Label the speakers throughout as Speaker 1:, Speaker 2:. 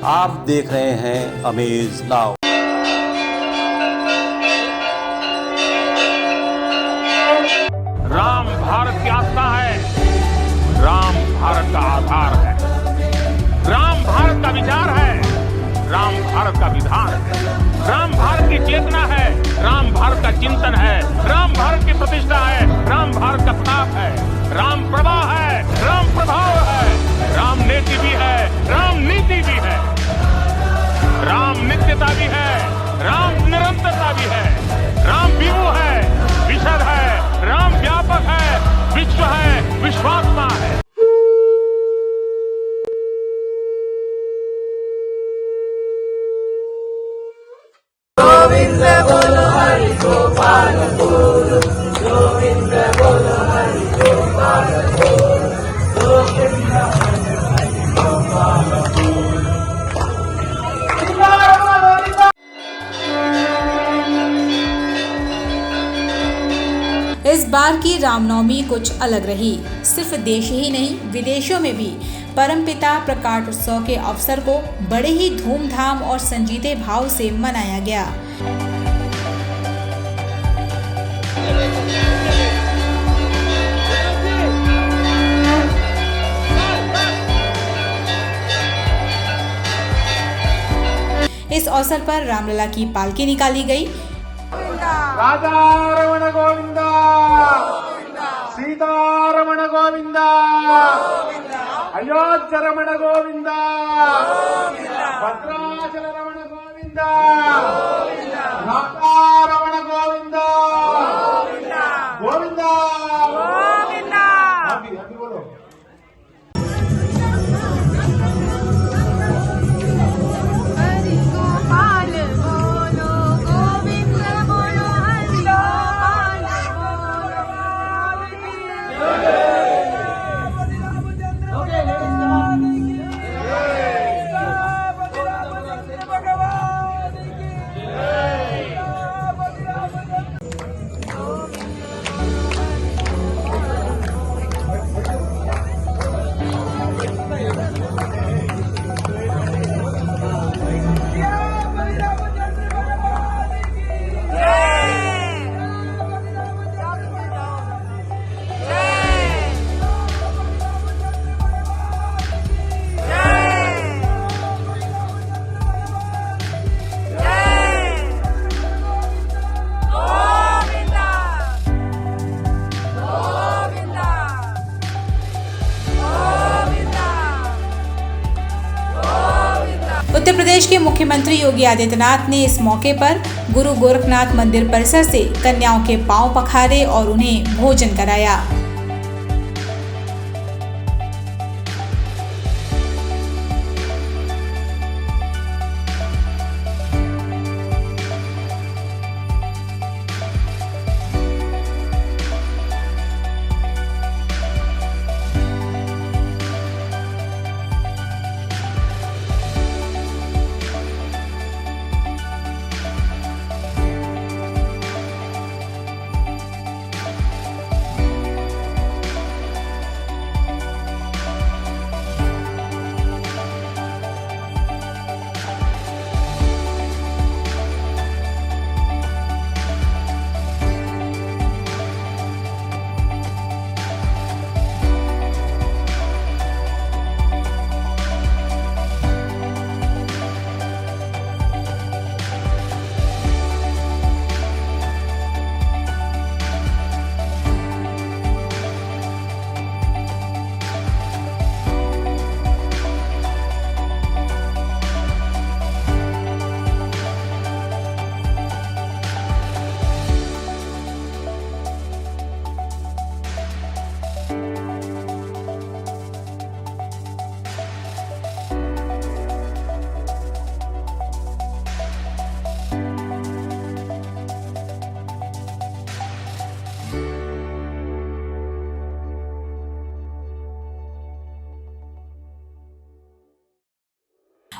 Speaker 1: आप देख रहे हैं अमेज नाउ।
Speaker 2: राम भारत की आस्था है, राम भारत का आधार है, राम भारत का विचार है, राम भारत का विधान है, राम भारत की चेतना है, राम भारत का चिंतन है, राम भारत की प्रतिष्ठा है, राम भारत का प्रताप है, राम प्रवाह है, राम प्रभाव है, राम नेति भी है, राम नीति भी है, राम नित्यता भी है, राम निरंतरता भी है, राम विभु है, विशद है, राम व्यापक है, विश्व है, विश्वात्मा है।
Speaker 3: गोविंद बोलो हरि गोपाल बोलो, गोविंद बोलो हरि गोपाल बोलो, गोविंद हरि गोपाल बोलो।
Speaker 4: इस बार की रामनवमी कुछ अलग रही। सिर्फ देश ही नहीं, विदेशों में भी परमपिता प्रकाश उत्सव के अवसर को बड़े ही धूमधाम और संजीदे भाव से मनाया गया। इस अवसर पर रामलला की पालकी निकाली गई।
Speaker 5: राजा रमण गोविंदा, सीता रमण गोविंदा, अयोध्या रमण गोविंदा, भद्राचल रमण गोविंदा, राधा रमण गोविंदा, गोविंदा गोविंदा। अभी बोलो।
Speaker 4: उत्तर प्रदेश के मुख्यमंत्री योगी आदित्यनाथ ने इस मौके पर गुरु गोरखनाथ मंदिर परिसर से कन्याओं के पांव पखारे और उन्हें भोजन कराया।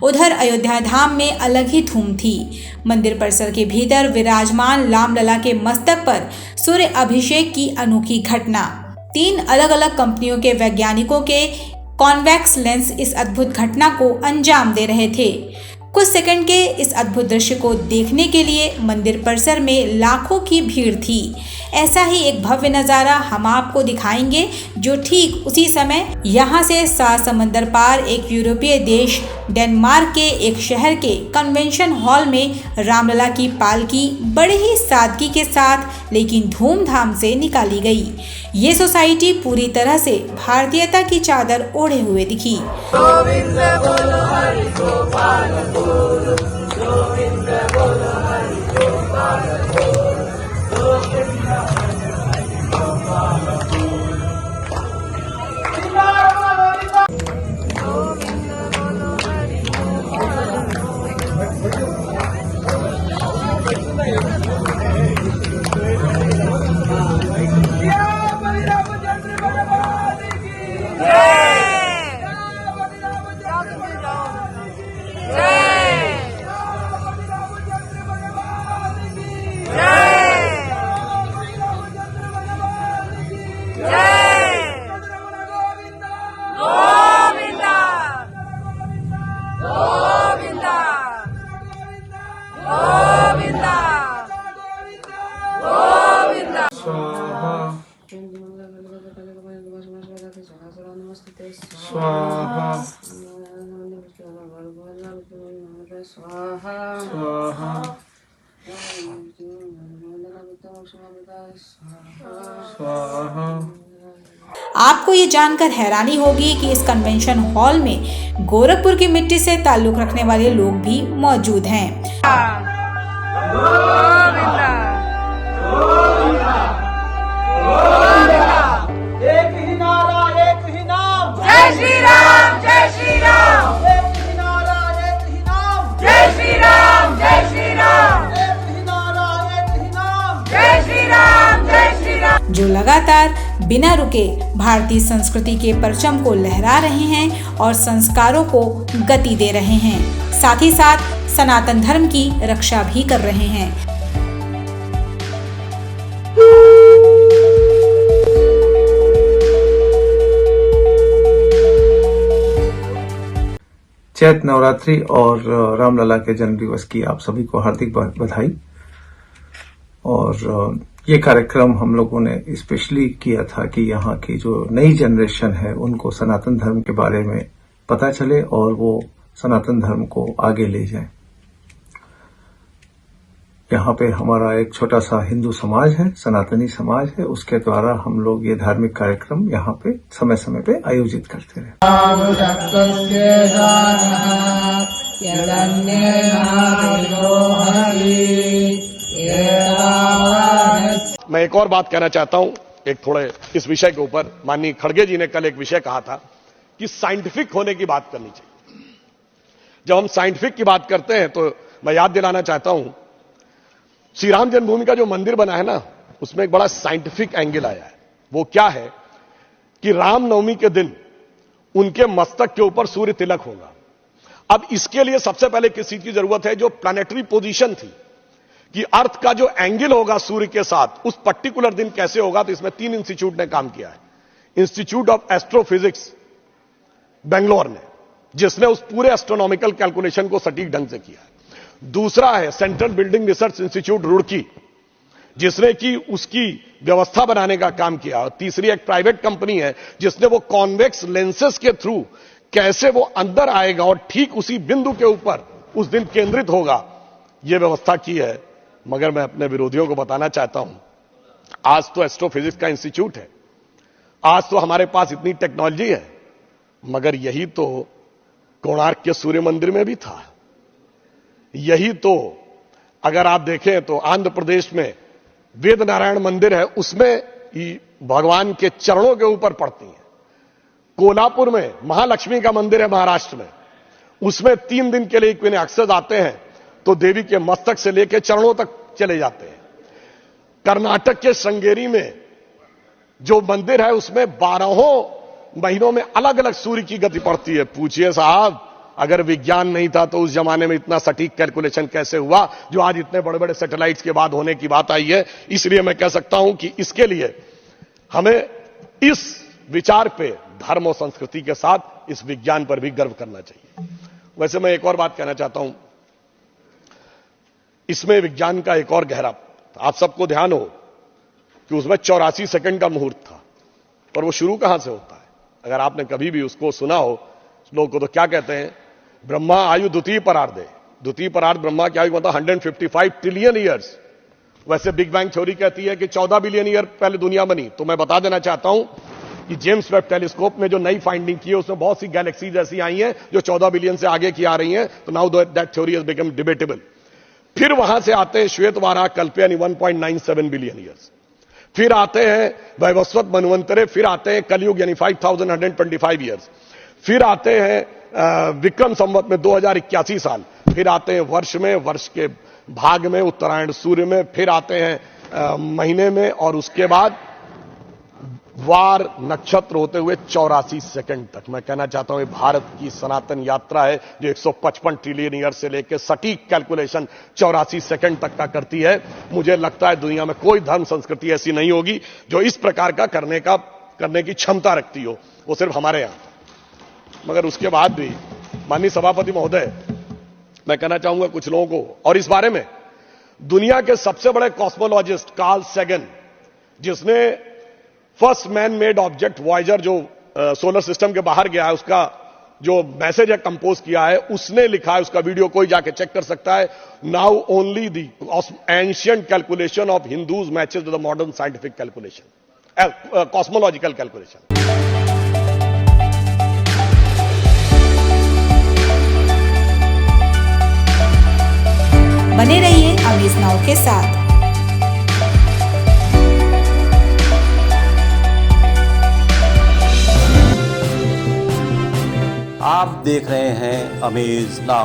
Speaker 4: उधर अयोध्या धाम में अलग ही धूम थी। मंदिर परिसर के भीतर विराजमान रामलला के मस्तक पर सूर्य अभिषेक की अनोखी घटना 3 अलग अलग कंपनियों के वैज्ञानिकों के कॉन्वेक्स लेंस इस अद्भुत घटना को अंजाम दे रहे थे। कुछ सेकंड के इस अद्भुत दृश्य को देखने के लिए मंदिर परिसर में लाखों की भीड़ थी। ऐसा ही एक भव्य नज़ारा हम आपको दिखाएंगे, जो ठीक उसी समय यहाँ से 7 समंदर पार एक यूरोपीय देश डेनमार्क के एक शहर के कन्वेंशन हॉल में रामलला की पालकी बड़े ही सादगी के साथ लेकिन धूमधाम से निकाली गई। ये सोसाइटी पूरी तरह से भारतीयता की चादर ओढ़े हुए दिखी।
Speaker 3: गोविंद बोलो हरि गोपाल बोलो, गोविंद बोलो हरि गोपाल बोलो, गोविंद हरि गोपाल बोलो।
Speaker 5: स्वाहा स्वाहा स्वाहा।
Speaker 4: आपको ये जानकर हैरानी होगी कि इस कन्वेंशन हॉल में गोरखपुर की मिट्टी से ताल्लुक रखने वाले लोग भी मौजूद हैं।
Speaker 3: एक ही नारा एक ही नाम, जय श्री राम जय श्री राम। एक ही नारा एक ही नाम, जय श्री राम जय श्री राम। एक ही नारा एक ही नाम, जय श्री राम जय श्री राम।
Speaker 4: जो लगातार बिना रुके भारतीय संस्कृति के परचम को लहरा रहे हैं और संस्कारों को गति दे रहे हैं, साथ ही साथ सनातन धर्म की रक्षा भी कर रहे हैं।
Speaker 6: चैत नवरात्रि और रामलला के जन्म दिवस की आप सभी को हार्दिक बधाई। और ये कार्यक्रम हम लोगों ने स्पेशली किया था कि यहाँ की जो नई जनरेशन है उनको सनातन धर्म के बारे में पता चले और वो सनातन धर्म को आगे ले जाए। यहाँ पे हमारा एक छोटा सा हिंदू समाज है, सनातनी समाज है, उसके द्वारा हम लोग ये धार्मिक कार्यक्रम यहाँ पे समय समय पे आयोजित करते रहे।
Speaker 7: मैं एक और बात कहना चाहता हूं, एक थोड़े इस विषय के ऊपर। माननीय खड़गे जी ने कल एक विषय कहा था कि साइंटिफिक होने की बात करनी चाहिए। जब हम साइंटिफिक की बात करते हैं तो मैं याद दिलाना चाहता हूं, श्री राम जन्मभूमि का जो मंदिर बना है ना, उसमें एक बड़ा साइंटिफिक एंगल आया है। वो क्या है कि रामनवमी के दिन उनके मस्तक के ऊपर सूर्य तिलक होगा। अब इसके लिए सबसे पहले किस चीज की जरूरत है, जो प्लैनेटरी पोजीशन थी कि अर्थ का जो एंगल होगा सूर्य के साथ उस पर्टिकुलर दिन कैसे होगा। तो इसमें 3 इंस्टीट्यूट ने काम किया है। इंस्टीट्यूट ऑफ एस्ट्रोफिजिक्स बेंगलोर ने, जिसने उस पूरे एस्ट्रोनॉमिकल कैलकुलेशन को सटीक ढंग से किया है। दूसरा है central building research institute Roorkee, जिसने कि उसकी व्यवस्था बनाने का काम किया। और तीसरी एक प्राइवेट कंपनी है जिसने वो कॉन्वेक्स लेंसेस के थ्रू कैसे वो अंदर आएगा और ठीक उसी बिंदु के ऊपर उस दिन केंद्रित होगा, ये व्यवस्था की है। मगर मैं अपने विरोधियों को बताना चाहता हूं, आज तो एस्ट्रोफिजिक्स का इंस्टीट्यूट है, आज तो हमारे पास इतनी टेक्नोलॉजी है, मगर यही तो कोणार्क के सूर्य मंदिर में भी था। यही तो अगर आप देखें तो आंध्र प्रदेश में वेद नारायण मंदिर है, उसमें भगवान के चरणों के ऊपर पड़ती हैं। कोल्हापुर में महालक्ष्मी का मंदिर है महाराष्ट्र में, उसमें 3 दिन के लिए इक्विनॉक्सेस आते हैं तो देवी के मस्तक से लेकर चरणों तक चले जाते हैं। कर्नाटक के श्रृंगेरी में जो मंदिर है उसमें 12 महीनों में अलग अलग सूर्य की गति पड़ती है। पूछिए साहब, अगर विज्ञान नहीं था तो उस जमाने में इतना सटीक कैलकुलेशन कैसे हुआ जो आज इतने बड़े बड़े सैटेलाइट्स के बाद होने की बात आई है। इसलिए मैं कह सकता हूं कि इसके लिए हमें इस विचार पे धर्म और संस्कृति के साथ इस विज्ञान पर भी गर्व करना चाहिए। वैसे मैं एक और बात कहना चाहता हूं, इसमें विज्ञान का एक और गहरा, आप सबको ध्यान हो कि उसमें 84 सेकंड का मुहूर्त था, पर वो शुरू कहां से होता है? अगर आपने कभी भी उसको सुना हो, लोग को तो क्या कहते हैं, ब्रह्मा आयु द्वितीय परार्धे, द्वितीय परार्ध ब्रह्मा की आयु मतलब 155 ट्रिलियन ईयर्स। वैसे बिग बैंग थ्योरी कहती है कि 14 बिलियन ईयर पहले दुनिया बनी। तो मैं बता देना चाहता हूं कि जेम्स वेब टेलीस्कोप में जो नई फाइंडिंग की है उसमें बहुत सी गैलेक्सीज ऐसी आई हैं जो 14 बिलियन से आगे की आ रही हैं। तो now that theory has become debatable. फिर वहां से आते हैं श्वेत वाराह कल्प यानी 1.97 बिलियन ईयर्स, फिर आते हैं वैवस्वत मनवंतरे, फिर आते हैं कलयुग यानी 5125 ईयर्स, फिर आते हैं विक्रम संवत में 2081 साल, फिर आते हैं वर्ष में, वर्ष के भाग में, उत्तरायण सूर्य में, फिर आते हैं महीने में, और उसके बाद वार नक्षत्र होते हुए 84 सेकंड तक। मैं कहना चाहता हूं ये भारत की सनातन यात्रा है जो 155 ट्रिलियन ईयर से लेकर सटीक कैलकुलेशन 84 सेकंड तक का करती है। मुझे लगता है दुनिया में कोई धर्म संस्कृति ऐसी नहीं होगी जो इस प्रकार का करने की क्षमता रखती हो, वो सिर्फ हमारे यहां। मगर उसके बाद भी माननीय सभापति महोदय, मैं कहना चाहूंगा कुछ लोगों को, और इस बारे में दुनिया के सबसे बड़े कॉस्मोलॉजिस्ट कार्ल सैगन, जिसने first man made object Voyager जो सोलर सिस्टम के बाहर गया है उसका जो मैसेज है कंपोज किया है, उसने लिखा है, उसका वीडियो कोई जाके चेक कर सकता है, now only the ancient calculation of Hindus matches with the modern scientific calculation, cosmological calculation.
Speaker 4: बने रहिए अमेज नाउ के साथ।
Speaker 1: आप देख रहे हैं अमेज नाउ।